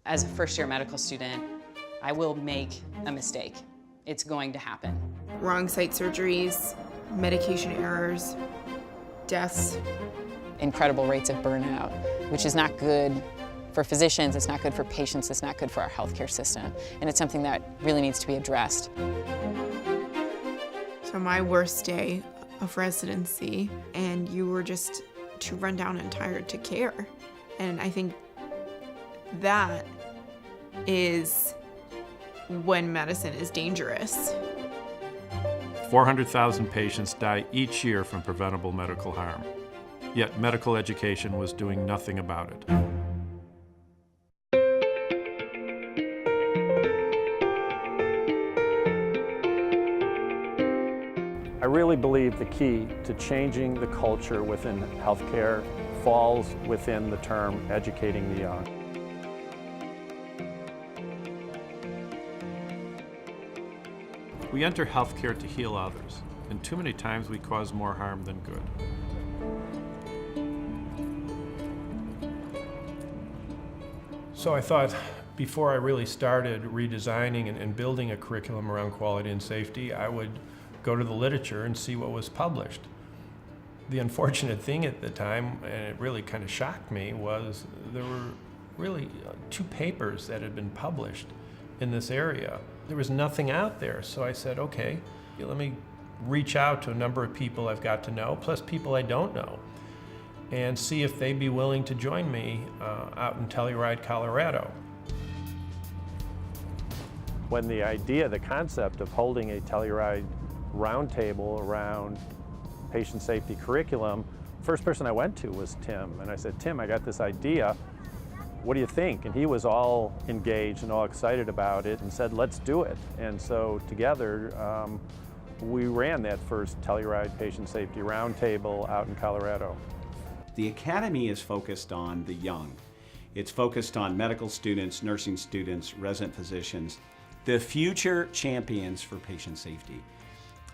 As a first-year medical student, I will make a mistake. It's going to happen. Wrong site surgeries, medication errors, deaths. Incredible rates of burnout, which is not good for physicians, it's not good for patients, it's not good for our healthcare system. And it's something that really needs to be addressed. So my worst day of residency, and you were just too run down and tired to care. And I think that is when medicine is dangerous. 400,000 patients die each year from preventable medical harm. Yet medical education was doing nothing about it. I really believe the key to changing the culture within healthcare falls within the term educating the young. We enter healthcare to heal others, and too many times we cause more harm than good. So I thought, before I really started redesigning and building a curriculum around quality and safety, I would go to the literature and see what was published. The unfortunate thing at the time, and it really kind of shocked me, was there were really 2 papers that had been published in this area. There was nothing out there, so I said, okay, let me reach out to a number of people I've got to know, plus people I don't know, and see if they'd be willing to join me out in Telluride, Colorado. When the concept of holding a Telluride roundtable around patient safety curriculum, first person I went to was Tim, and I said, Tim, I got this idea. What do you think? And he was all engaged and all excited about it and said, let's do it. And so together, we ran that first Telluride Patient Safety Roundtable out in Colorado. The Academy is focused on the young. It's focused on medical students, nursing students, resident physicians, the future champions for patient safety.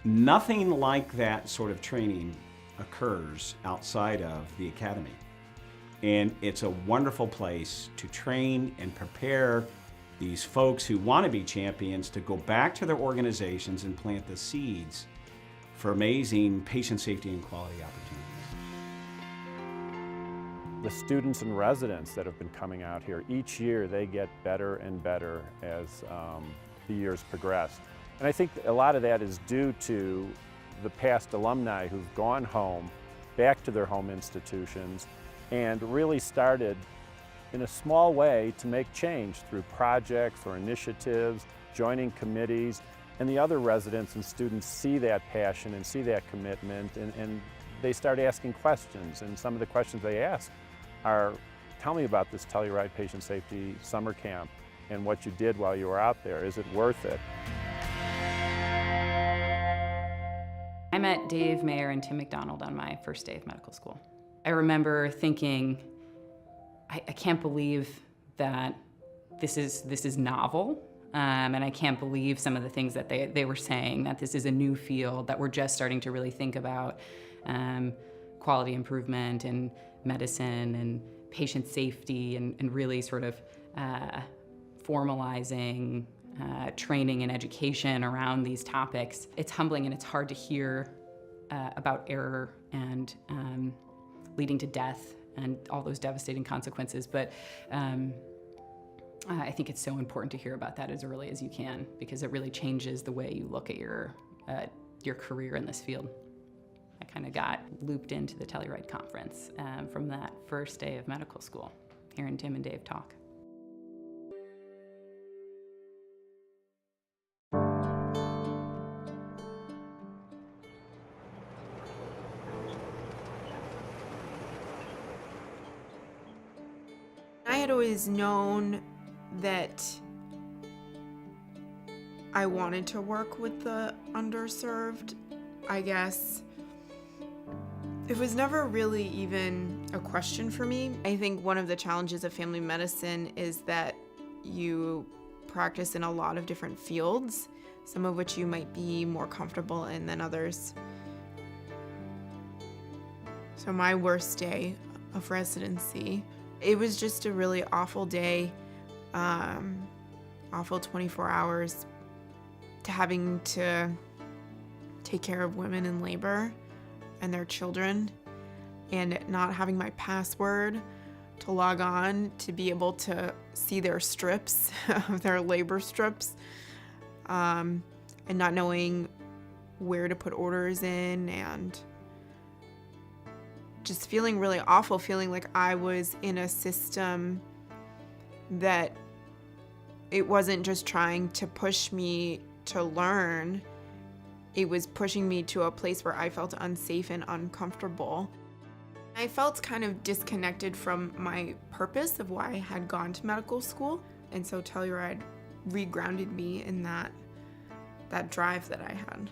Nothing like that sort of training occurs outside of the Academy. And it's a wonderful place to train and prepare these folks who want to be champions to go back to their organizations and plant the seeds for amazing patient safety and quality opportunities. The students and residents that have been coming out here, each year they get better and better as the years progress. And I think a lot of that is due to the past alumni who've gone home, back to their home institutions, and really started in a small way to make change through projects or initiatives, joining committees, and the other residents and students see that passion and see that commitment, and they start asking questions. And some of the questions they ask are, tell me about this Telluride Patient Safety Summer Camp and what you did while you were out there. Is it worth it? I met Dave Mayer and Tim McDonald on my first day of medical school. I remember thinking, I can't believe that this is novel, and I can't believe some of the things that they were saying, that this is a new field, that we're just starting to really think about quality improvement in medicine and patient safety, and really sort of formalizing training and education around these topics. It's humbling and it's hard to hear about error and leading to death and all those devastating consequences, but I think it's so important to hear about that as early as you can, because it really changes the way you look at your career in this field. I kind of got looped into the Telluride conference from that first day of medical school, hearing Tim and Dave talk. I had always known that I wanted to work with the underserved. I guess it was never really even a question for me. I think one of the challenges of family medicine is that you practice in a lot of different fields, some of which you might be more comfortable in than others. So my worst day of residency, it was just a really awful day. awful 24 hours, to having to take care of women in labor and their children, and not having my password to log on to be able to see their strips, their labor strips, and not knowing where to put orders in, and just feeling really awful, feeling like I was in a system that it wasn't just trying to push me to learn, it was pushing me to a place where I felt unsafe and uncomfortable. I felt kind of disconnected from my purpose of why I had gone to medical school, and so Telluride regrounded me in that drive that I had.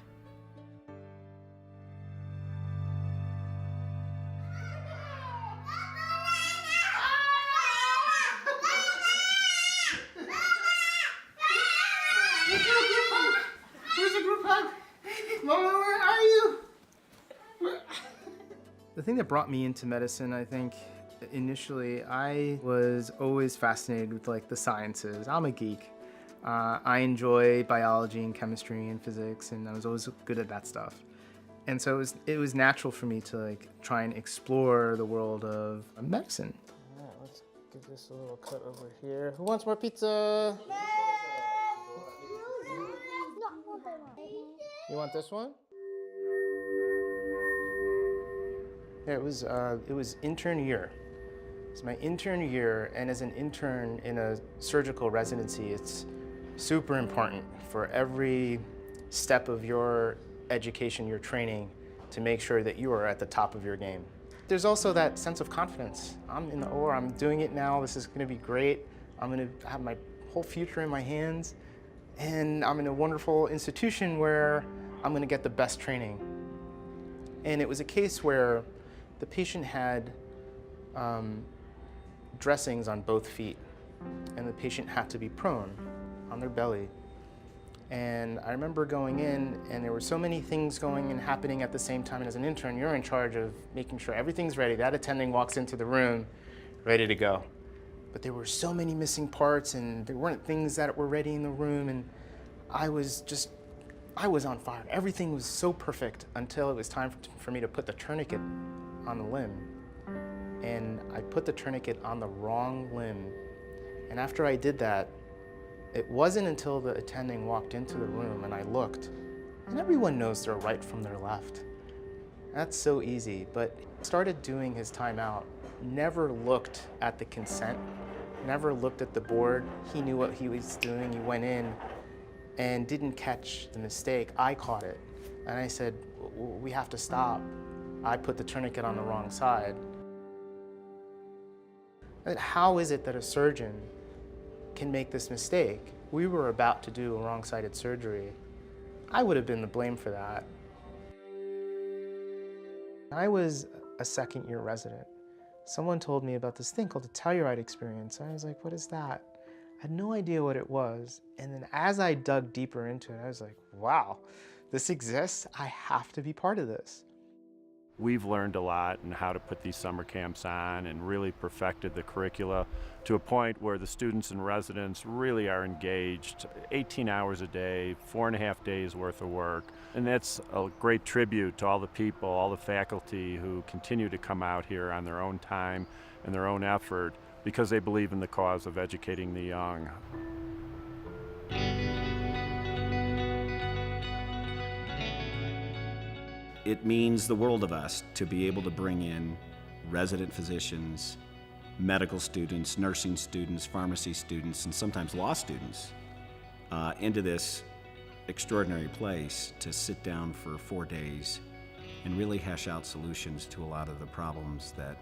Where's the group hug? Mama, where are you? The thing that brought me into medicine, I think, initially, I was always fascinated with like the sciences. I'm a geek. I enjoy biology and chemistry and physics, and I was always good at that stuff. And so it was natural for me to like try and explore the world of medicine. All right, let's give this a little cut over here. Who wants more pizza? You want this one? Yeah, it was intern year. It's my intern year, and as an intern in a surgical residency, it's super important for every step of your education, your training, to make sure that you are at the top of your game. There's also that sense of confidence. I'm in the OR, I'm doing it now, this is gonna be great. I'm gonna have my whole future in my hands, and I'm in a wonderful institution where I'm gonna get the best training. And it was a case where the patient had dressings on both feet, and the patient had to be prone on their belly. And I remember going in, and there were so many things going and happening at the same time. And as an intern, you're in charge of making sure everything's ready. That attending walks into the room ready to go. But there were so many missing parts, and there weren't things that were ready in the room, and I was on fire. Everything was so perfect until it was time for me to put the tourniquet on the limb. And I put the tourniquet on the wrong limb. And after I did that, it wasn't until the attending walked into the room and I looked, and everyone knows their right from their left. That's so easy, but started doing his timeout, never looked at the consent, never looked at the board. He knew what he was doing. He went in and didn't catch the mistake. I caught it. And I said, we have to stop. I put the tourniquet on the wrong side. And how is it that a surgeon can make this mistake? We were about to do a wrong-sided surgery. I would have been the blame for that. I was a second-year resident. Someone told me about this thing called the Telluride experience. I was like, what is that? I had no idea what it was. And then as I dug deeper into it, I was like, wow, this exists. I have to be part of this. We've learned a lot in how to put these summer camps on and really perfected the curricula to a point where the students and residents really are engaged 18 hours a day, 4.5 days worth of work. And that's a great tribute to all the people, all the faculty who continue to come out here on their own time and their own effort because they believe in the cause of educating the young. It means the world of us to be able to bring in resident physicians, medical students, nursing students, pharmacy students, and sometimes law students into this extraordinary place to sit down for 4 days and really hash out solutions to a lot of the problems that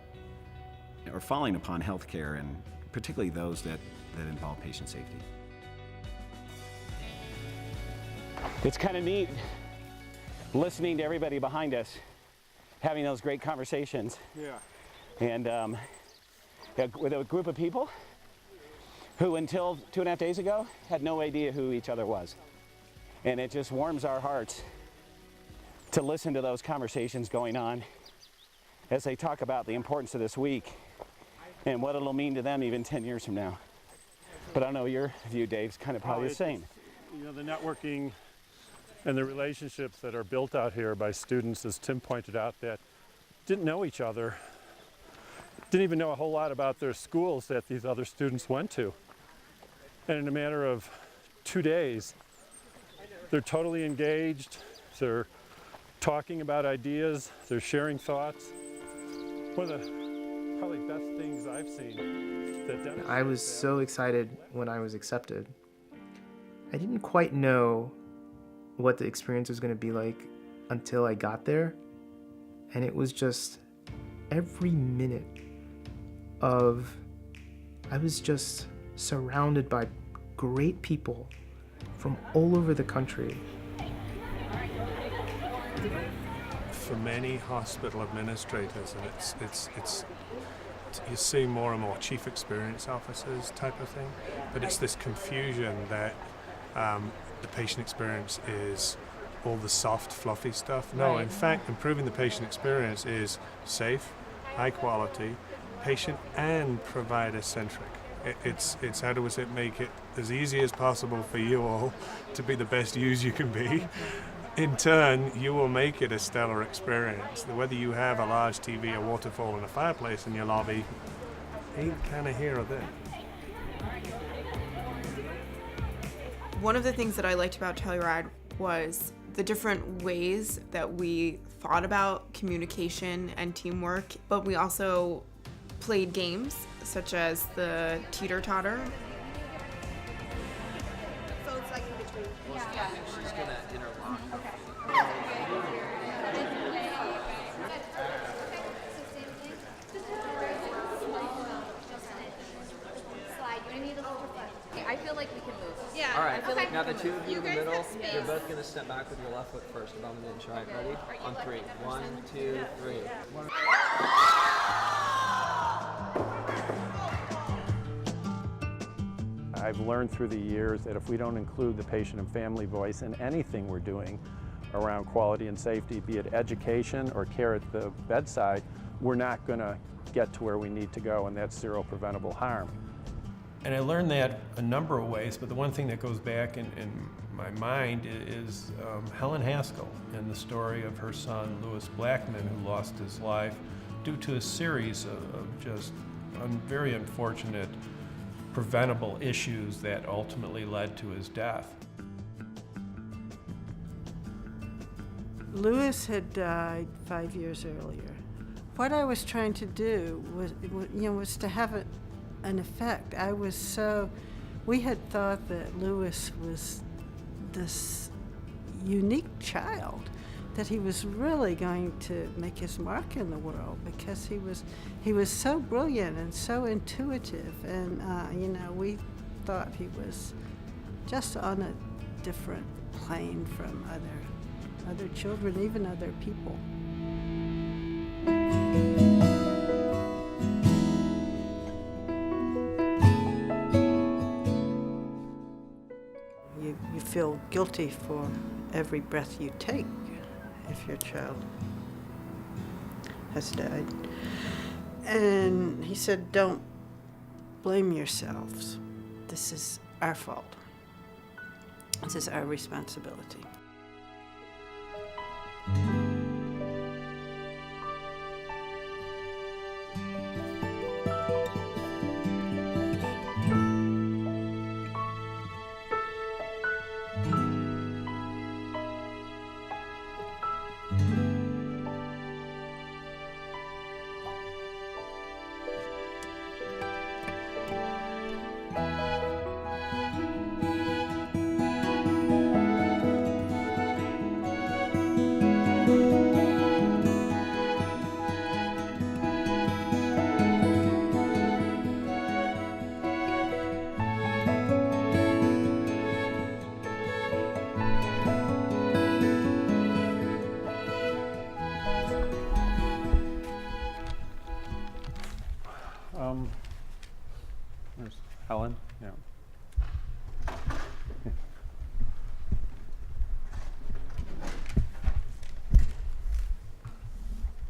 are falling upon healthcare, and particularly those that involve patient safety. It's kind of neat listening to everybody behind us, having those great conversations. Yeah. And with a group of people who until 2.5 days ago had no idea who each other was. And it just warms our hearts to listen to those conversations going on as they talk about the importance of this week and what it'll mean to them even 10 years from now. But I don't know, your view, Dave's kind of probably the same. You know, the networking and the relationships that are built out here by students, as Tim pointed out, that didn't know each other, didn't even know a whole lot about their schools that these other students went to. And in a matter of 2 days, they're totally engaged, they're talking about ideas, they're sharing thoughts. One of the probably best things I've seen that I was so excited when I was accepted. I didn't quite know what the experience was going to be like until I got there. And it was just every minute I was just surrounded by great people from all over the country. For many hospital administrators, and it's you see more and more chief experience officers type of thing, but it's this confusion that the patient experience is all the soft, fluffy stuff. No, in fact, improving the patient experience is safe, high quality, patient and provider centric. It's how does it make it as easy as possible for you all to be the best yous you can be. In turn, you will make it a stellar experience. Whether you have a large TV, a waterfall, and a fireplace in your lobby, ain't kind of here or there. One of the things that I liked about Telluride was the different ways that we thought about communication and teamwork, but we also played games such as the teeter-totter. So it's like in between. Yeah. She's gonna interlock. Okay. Slide. You need a little bit. I feel like we can move. Yeah. All right. I feel like Now the two of you in the guys middle, have space. you're both gonna step back with your left foot first. Above the inch. All right. Ready? On three. 1, 2, 3. I've learned through the years that if we don't include the patient and family voice in anything we're doing around quality and safety, be it education or care at the bedside, we're not going to get to where we need to go, and that's zero preventable harm. And I learned that a number of ways, but the one thing that goes back in my mind is Helen Haskell and the story of her son, Louis Blackman, who lost his life due to a series of just very unfortunate preventable issues that ultimately led to his death. Louis had died 5 years earlier. What I was trying to do was to have an effect. We had thought that Louis was this unique child, that he was really going to make his mark in the world because he was so brilliant and so intuitive, and we thought he was just on a different plane from other children, even other people. You feel guilty for every breath you take if your child has died. And he said, don't blame yourselves. This is our fault. This is our responsibility. There's Helen. Yeah.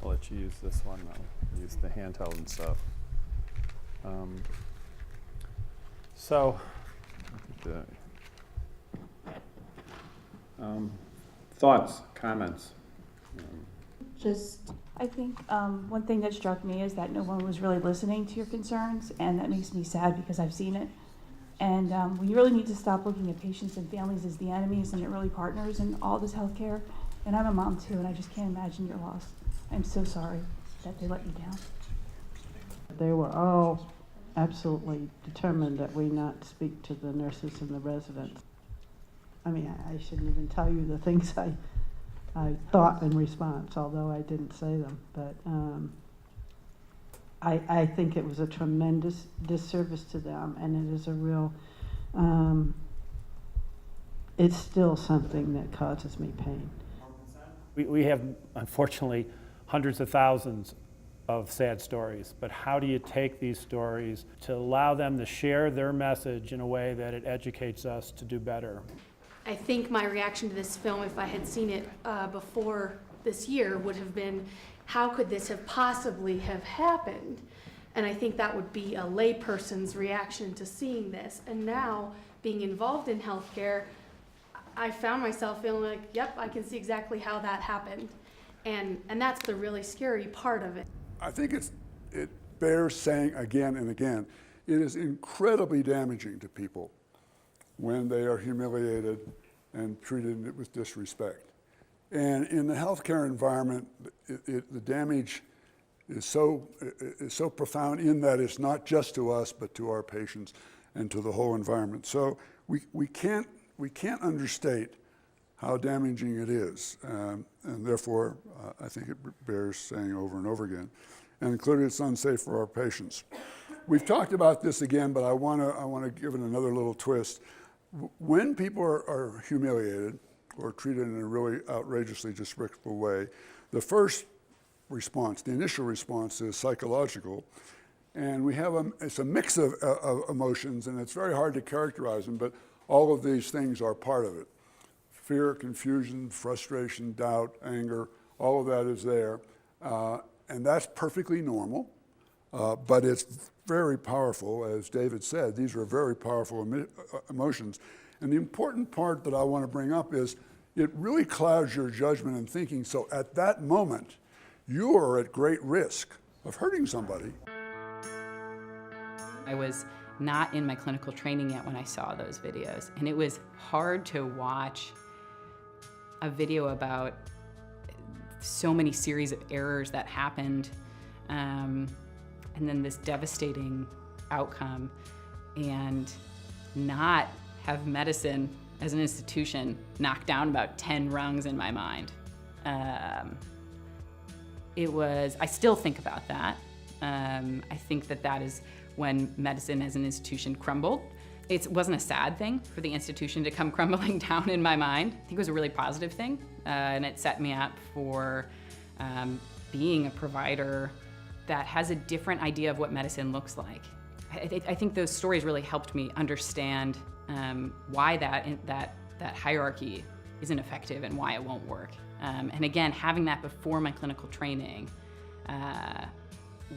I'll let you use this one. I'll use the handheld and stuff. So Thoughts, comments? I think one thing that struck me is that no one was really listening to your concerns, and that makes me sad because I've seen it. And we really need to stop looking at patients and families as the enemies and early partners in all this healthcare. And I'm a mom too, and I just can't imagine your loss. I'm so sorry that they let you down. They were all absolutely determined that we not speak to the nurses and the residents. I mean, I shouldn't even tell you the things I thought in response, although I didn't say them. But I think it was a tremendous disservice to them, and it is a real, it's still something that causes me pain. We have, unfortunately, hundreds of thousands of sad stories, but how do you take these stories to allow them to share their message in a way that it educates us to do better? I think my reaction to this film, if I had seen it before this year, would have been, how could this have possibly have happened? And I think that would be a layperson's reaction to seeing this. And now, being involved in healthcare, I found myself feeling like, yep, I can see exactly how that happened. And that's the really scary part of it. I think it bears saying again and again, it is incredibly damaging to people when they are humiliated and treated with disrespect. And in the healthcare environment, the damage is so profound in that it's not just to us, but to our patients and to the whole environment. So we can't understate how damaging it is, and therefore I think it bears saying over and over again. And clearly it's unsafe for our patients. We've talked about this again, but I want to give it another little twist. When people are humiliated or treated in a really outrageously despicable way, the first response, the initial response, is psychological, and we have it's a mix of emotions, and it's very hard to characterize them, but all of these things are part of it. Fear, confusion, frustration, doubt, anger, all of that is there, and that's perfectly normal, but it's very powerful. As David said, these are very powerful emotions. And the important part that I want to bring up is it really clouds your judgment and thinking. So at that moment, you are at great risk of hurting somebody. I was not in my clinical training yet when I saw those videos, and it was hard to watch a video about so many series of errors that happened, and then this devastating outcome, and not have medicine as an institution knock down about 10 rungs in my mind. I still think about that. I think that is when medicine as an institution crumbled. It wasn't a sad thing for the institution to come crumbling down in my mind. I think it was a really positive thing, and it set me up for being a provider that has a different idea of what medicine looks like. I think those stories really helped me understand why that hierarchy isn't effective and why it won't work. And again, having that before my clinical training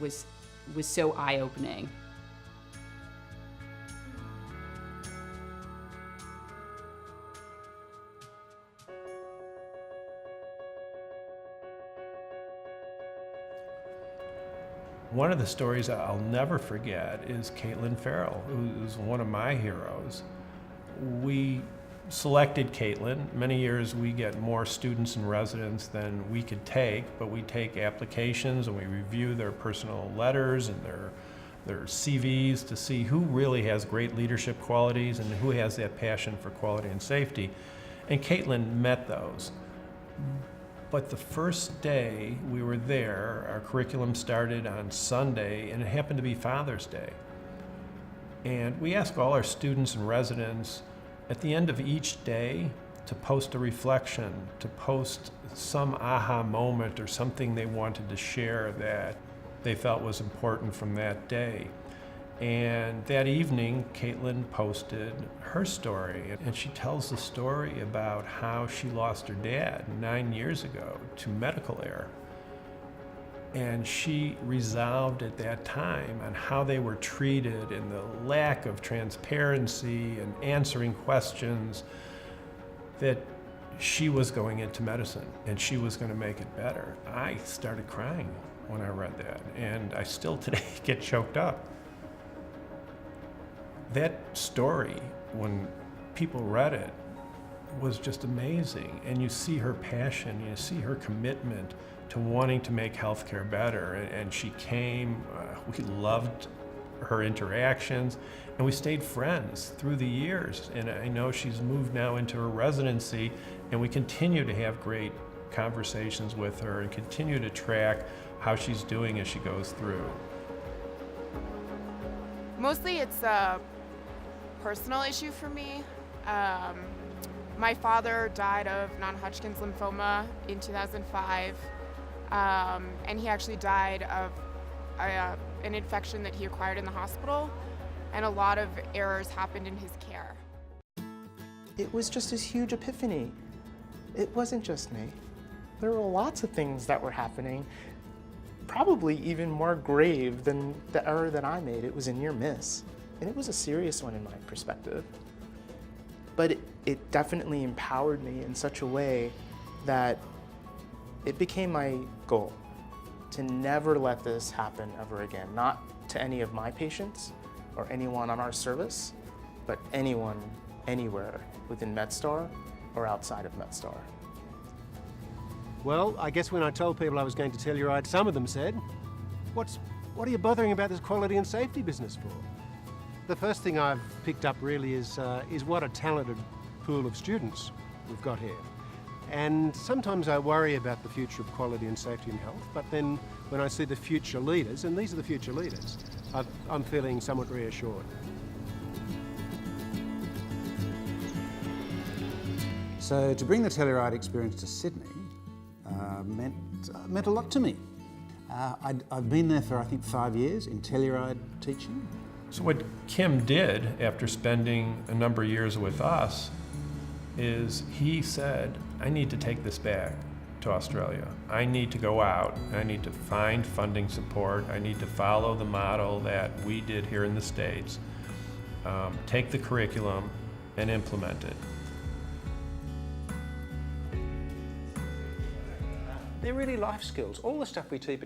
was so eye-opening. One of the stories I'll never forget is Caitlin Farrell, who's one of my heroes. We selected Caitlin. Many years we get more students and residents than we could take, but we take applications and we review their personal letters and their CVs to see who really has great leadership qualities and who has that passion for quality and safety. And Caitlin met those. But the first day we were there, our curriculum started on Sunday, and it happened to be Father's Day. And we ask all our students and residents at the end of each day to post a reflection, to post some aha moment or something they wanted to share that they felt was important from that day. And that evening, Caitlin posted her story, and she tells the story about how she lost her dad 9 years ago to medical error. And she resolved at that time on how they were treated and the lack of transparency and answering questions, that she was going into medicine and she was going to make it better. I started crying when I read that, and I still today get choked up. That story, when people read it, was just amazing. And you see her passion, you see her commitment to wanting to make healthcare better. And she came, we loved her interactions, and we stayed friends through the years. And I know she's moved now into her residency, and we continue to have great conversations with her and continue to track how she's doing as she goes through. Mostly it's a personal issue for me. My father died of non-Hodgkin's lymphoma in 2005, and he actually died of an infection that he acquired in the hospital, and a lot of errors happened in his care. It was just this huge epiphany. It wasn't just me. There were lots of things that were happening, probably even more grave than the error that I made. It was a near miss, and it was a serious one in my perspective. But it definitely empowered me in such a way that it became my goal to never let this happen ever again. Not to any of my patients or anyone on our service, but anyone, anywhere within MedStar or outside of MedStar. Well, I guess when I told people I was going to Telluride, some of them said, what are you bothering about this quality and safety business for? The first thing I've picked up really is what a talented pool of students we've got here. And sometimes I worry about the future of quality and safety in health, but then when I see the future leaders, and these are the future leaders, I'm feeling somewhat reassured. So to bring the Telluride experience to Sydney meant a lot to me. I've been there for, I think, 5 years in Telluride teaching. So what Kim did after spending a number of years with us is he said, I need to take this back to Australia. I need to go out, I need to find funding support, I need to follow the model that we did here in the States, take the curriculum and implement it. They're really life skills. All the stuff we teach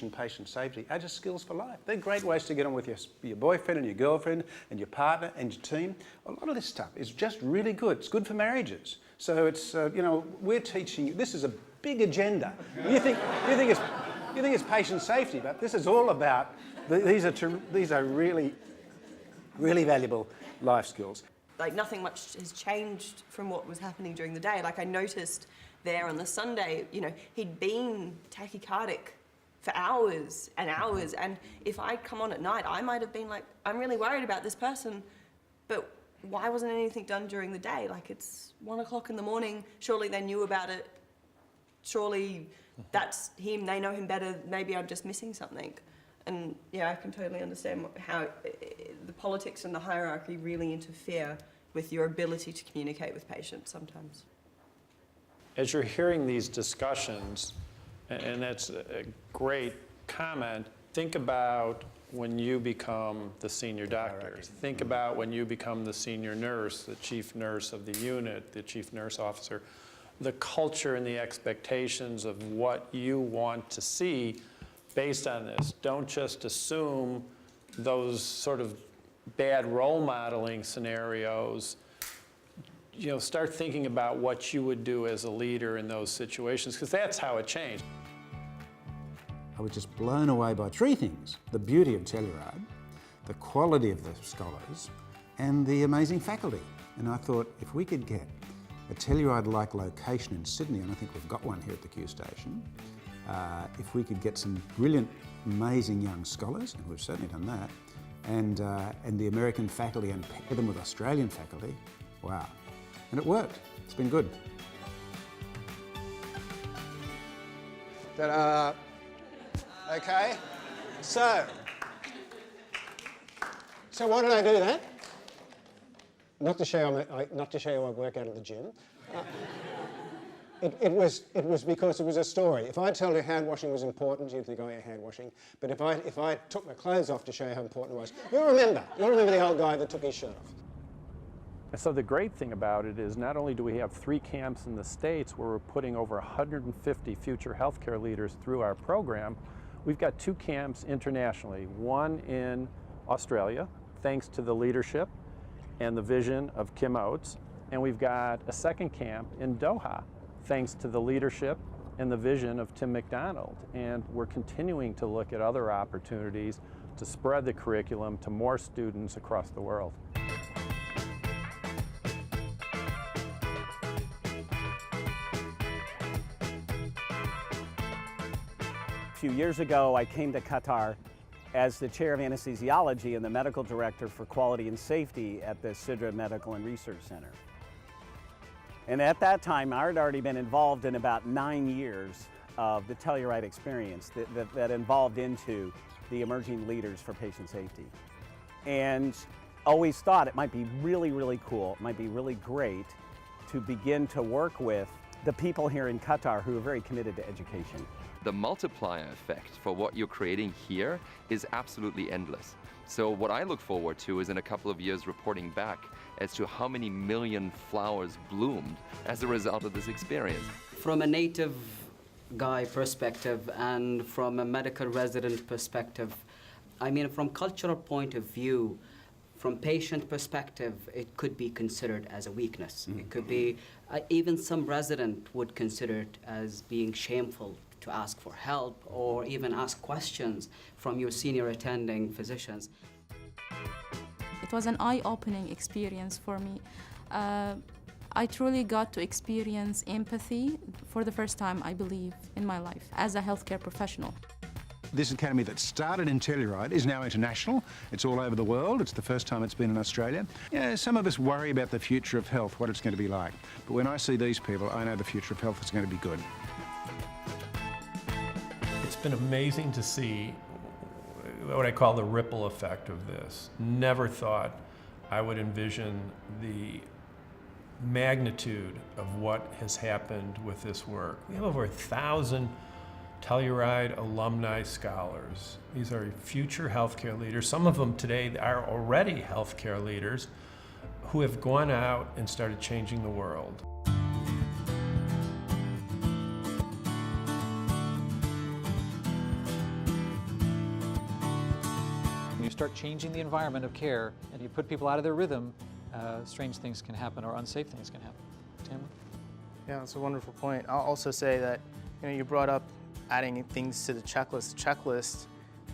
in patient safety are just skills for life. They're great ways to get on with your boyfriend and your girlfriend and your partner and your team. A lot of this stuff is just really good. It's good for marriages. So it's, we're teaching you, this is a big agenda. You think it's patient safety, but this is all about, these are really, really valuable life skills. Like nothing much has changed from what was happening during the day. Like I noticed there on the Sunday, he'd been tachycardic for hours and hours. And if I'd come on at night, I might have been like, I'm really worried about this person, but why wasn't anything done during the day? Like it's 1 o'clock in the morning, surely they knew about it. Surely that's him, they know him better, maybe I'm just missing something. And yeah, I can totally understand how the politics and the hierarchy really interfere with your ability to communicate with patients sometimes. As you're hearing these discussions, and that's a great comment, think about when you become the senior doctor. Think about when you become the senior nurse, the chief nurse of the unit, the chief nurse officer, the culture and the expectations of what you want to see based on this. Don't just assume those sort of bad role modeling scenarios. Start thinking about what you would do as a leader in those situations, because that's how it changed. I was just blown away by 3 things: the beauty of Telluride, the quality of the scholars, and the amazing faculty. And I thought, if we could get a Telluride-like location in Sydney, and I think we've got one here at the Q Station, if we could get some brilliant, amazing young scholars, and we've certainly done that, and the American faculty, and pair them with Australian faculty, wow. And it worked. It's been good. Ta-da. Okay, so why did I do that? Not to show you my work out at the gym. It was because it was a story. If I told you hand washing was important, you'd think, oh yeah, hand washing. But if I took my clothes off to show you how important it was, you'll remember the old guy that took his shirt off. So the great thing about it is not only do we have 3 camps in the States where we're putting over 150 future healthcare leaders through our program, we've got 2 camps internationally, one in Australia, thanks to the leadership and the vision of Kim Oates, and we've got a second camp in Doha, thanks to the leadership and the vision of Tim McDonald. And we're continuing to look at other opportunities to spread the curriculum to more students across the world. A few years ago, I came to Qatar as the chair of anesthesiology and the medical director for quality and safety at the Sidra Medical and Research Center. And at that time, I had already been involved in about 9 years of the Telluride experience that involved into the emerging leaders for patient safety. And always thought it might be really, really cool, it might be really great to begin to work with the people here in Qatar who are very committed to education. The multiplier effect for what you're creating here is absolutely endless. So what I look forward to is in a couple of years reporting back as to how many million flowers bloomed as a result of this experience. From a native guy perspective and from a medical resident perspective, I mean, from cultural point of view, from patient perspective, it could be considered as a weakness. It could be, even some resident would consider it as being shameful to ask for help or even ask questions from your senior attending physicians. It was an eye-opening experience for me. I truly got to experience empathy for the first time, I believe, in my life as a healthcare professional. This academy that started in Telluride is now international. It's all over the world. It's the first time it's been in Australia. Yeah, some of us worry about the future of health, what it's going to be like. But when I see these people, I know the future of health is going to be good. It's been amazing to see what I call the ripple effect of this. Never thought I would envision the magnitude of what has happened with this work. We have over 1,000 Telluride alumni scholars. These are future healthcare leaders. Some of them today are already healthcare leaders who have gone out and started changing the world. When you start changing the environment of care and you put people out of their rhythm, strange things can happen or unsafe things can happen. Tamara? Yeah, that's a wonderful point. I'll also say that you brought up adding things to the checklist. The checklist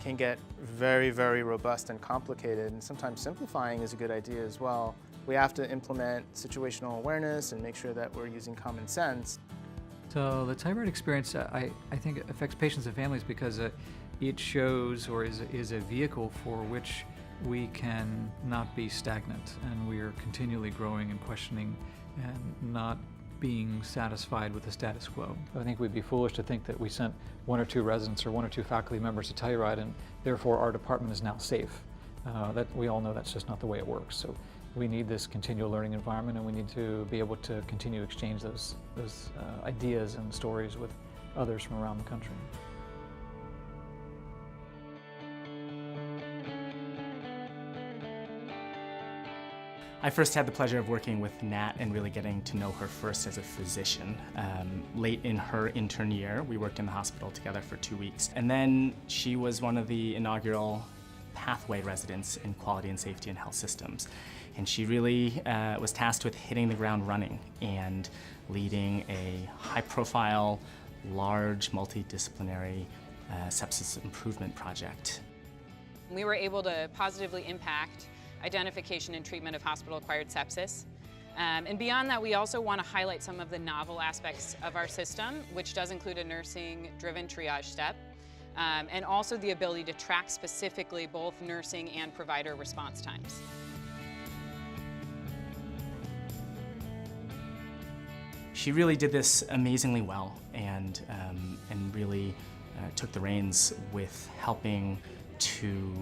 can get very, very robust and complicated, and sometimes simplifying is a good idea as well. We have to implement situational awareness and make sure that we're using common sense. So the Telluride experience, I think, affects patients and families because it shows or is a vehicle for which we can not be stagnant, and we are continually growing and questioning and not being satisfied with the status quo. I think we'd be foolish to think that we sent 1 or 2 residents or 1 or 2 faculty members to Telluride and therefore our department is now safe. That we all know that's just not the way it works. So we need this continual learning environment, and we need to be able to continue to exchange those ideas and stories with others from around the country. I first had the pleasure of working with Nat and really getting to know her first as a physician. Late in her intern year, we worked in the hospital together for 2 weeks. And then she was one of the inaugural pathway residents in quality and safety and health systems. And she really was tasked with hitting the ground running and leading a high-profile, large, multidisciplinary sepsis improvement project. We were able to positively impact identification and treatment of hospital-acquired sepsis. And beyond that, we also want to highlight some of the novel aspects of our system, which does include a nursing-driven triage step, and also the ability to track specifically both nursing and provider response times. She really did this amazingly well and really took the reins with helping to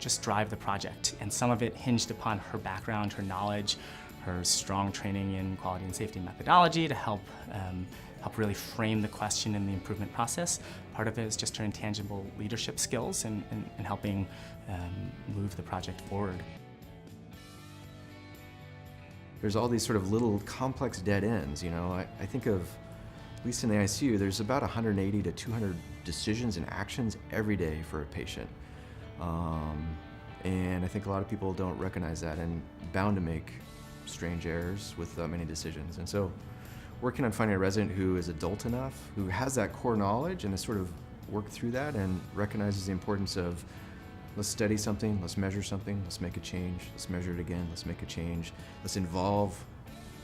just drive the project. And some of it hinged upon her background, her knowledge, her strong training in quality and safety methodology to help help really frame the question in the improvement process. Part of it is just her intangible leadership skills and helping move the project forward. There's all these sort of little complex dead ends, you know. I think of, at least in the ICU, there's about 180 to 200 decisions and actions every day for a patient. And I think a lot of people don't recognize that and bound to make strange errors with many decisions. And so working on finding a resident who is adult enough, who has that core knowledge and has sort of worked through that and recognizes the importance of, let's study something, let's measure something, let's make a change, let's measure it again, let's make a change. Let's involve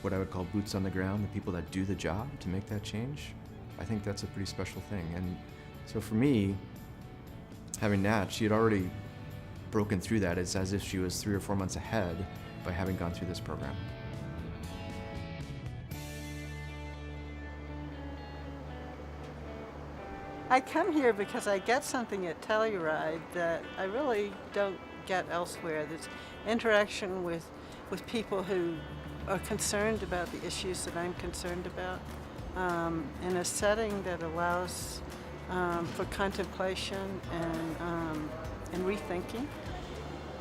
what I would call boots on the ground, the people that do the job to make that change. I think that's a pretty special thing. And so for me, having Nat, she had already broken through that. It's as if she was 3 or 4 months ahead by having gone through this program. I come here because I get something at Telluride that I really don't get elsewhere. This interaction with people who are concerned about the issues that I'm concerned about, in a setting that allows for contemplation and rethinking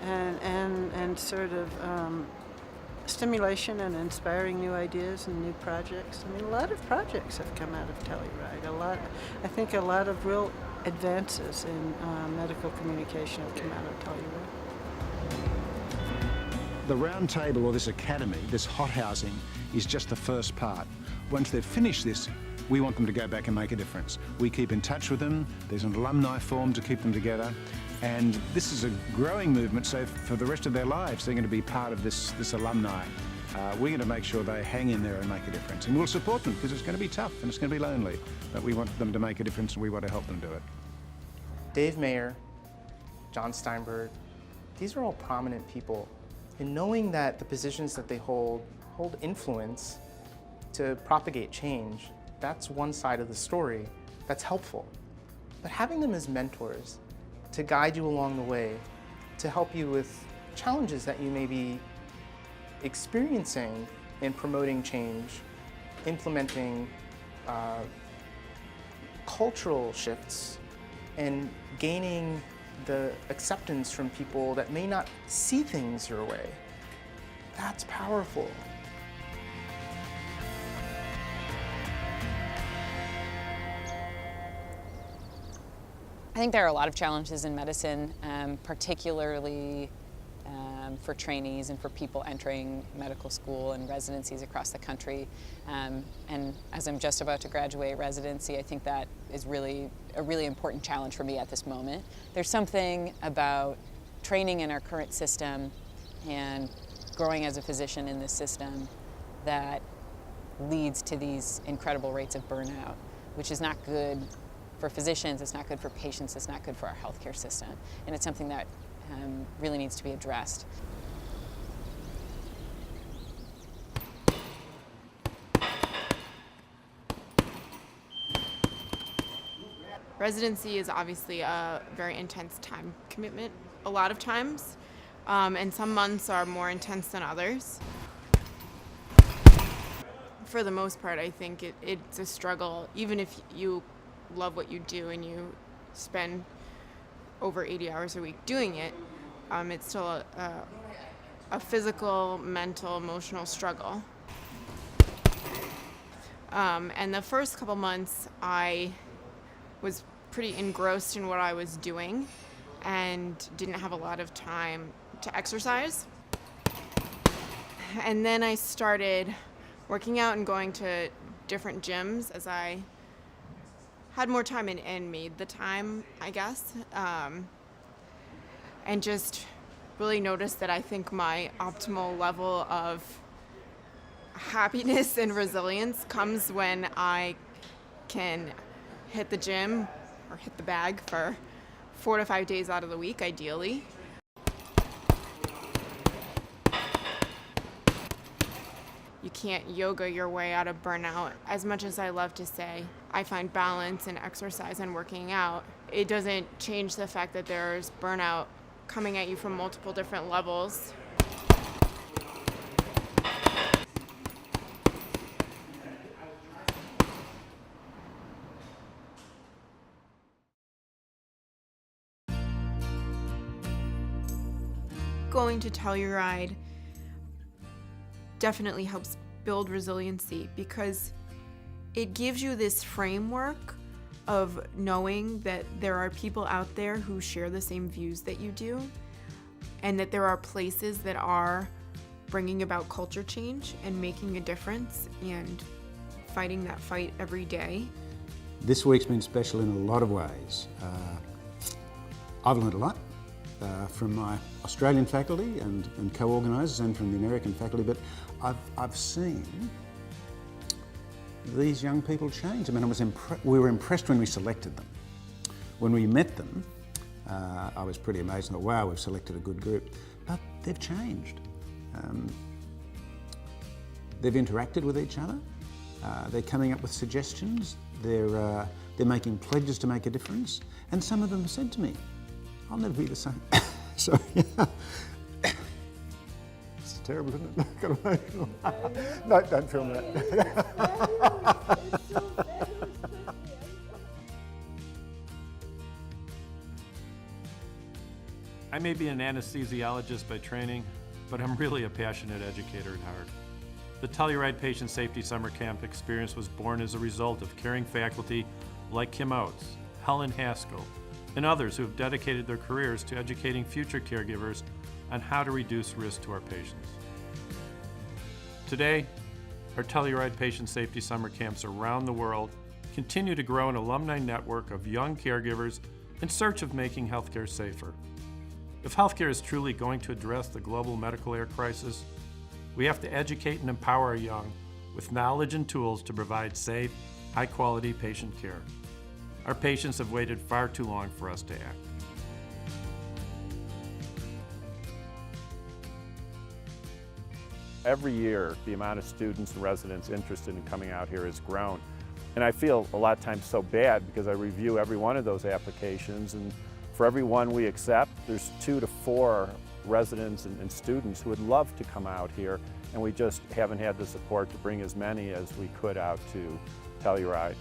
and sort of stimulation and inspiring new ideas and new projects. I mean, a lot of projects have come out of Telluride. I think a lot of real advances in medical communication have come out of Telluride. The round table, or this academy, this hothousing, is just the first part. Once they've finished this, we want them to go back and make a difference. We keep in touch with them. There's an alumni forum to keep them together. And this is a growing movement, so for the rest of their lives, they're going to be part of this alumni. We're going to make sure they hang in there and make a difference. And we'll support them, because it's going to be tough and it's going to be lonely. But we want them to make a difference and we want to help them do it. Dave Mayer, John Steinberg, these are all prominent people. And knowing that the positions that they hold influence to propagate change, that's one side of the story that's helpful. But having them as mentors, to guide you along the way, to help you with challenges that you may be experiencing in promoting change, implementing cultural shifts, and gaining the acceptance from people that may not see things your way. That's powerful. I think there are a lot of challenges in medicine, particularly for trainees and for people entering medical school and residencies across the country. And as I'm just about to graduate residency, I think that is really a really important challenge for me at this moment. There's something about training in our current system and growing as a physician in this system that leads to these incredible rates of burnout, which is not good for physicians, it's not good for patients, it's not good for our healthcare system. And it's something that really needs to be addressed. Residency is obviously a very intense time commitment a lot of times, and some months are more intense than others. For the most part, I think it's a struggle, even if you love what you do and you spend over 80 hours a week doing it, it's still a physical, mental, emotional struggle. And the first couple months, I was pretty engrossed in what I was doing and didn't have a lot of time to exercise. And then I started working out and going to different gyms as I had more time and made the time, I guess. And just really noticed that I think my optimal level of happiness and resilience comes when I can hit the gym or hit the bag for 4 to 5 days out of the week, ideally. You can't yoga your way out of burnout. As much as I love to say I find balance in exercise and working out, it doesn't change the fact that there's burnout coming at you from multiple different levels. going to Telluride definitely helps build resiliency because it gives you this framework of knowing that there are people out there who share the same views that you do, and that there are places that are bringing about culture change and making a difference and fighting that fight every day. This week's been special in a lot of ways. I've learned a lot from my Australian faculty and co-organisers and from the American faculty, but I've seen these young people change. I mean, we were impressed when we selected them. When we met them, I was pretty amazed and thought, wow, we've selected a good group. But they've changed. They've interacted with each other. They're coming up with suggestions. They're making pledges to make a difference. And some of them have said to me, I'll never be the same. So, yeah. It's terrible, isn't it? Got emotional. No, don't film that. I may be an anesthesiologist by training, but I'm really a passionate educator at heart. The Telluride Patient Safety Summer Camp experience was born as a result of caring faculty like Kim Oates, Helen Haskell, and others who have dedicated their careers to educating future caregivers on how to reduce risk to our patients. Today, our Telluride Patient Safety Summer Camps around the world continue to grow an alumni network of young caregivers in search of making healthcare safer. If healthcare is truly going to address the global medical air crisis, we have to educate and empower our young with knowledge and tools to provide safe, high-quality patient care. Our patients have waited far too long for us to act. Every year, the amount of students and residents interested in coming out here has grown. And I feel a lot of times so bad because I review every one of those applications, and for every one we accept, there's 2 to 4 residents and students who would love to come out here, and we just haven't had the support to bring as many as we could out to Telluride.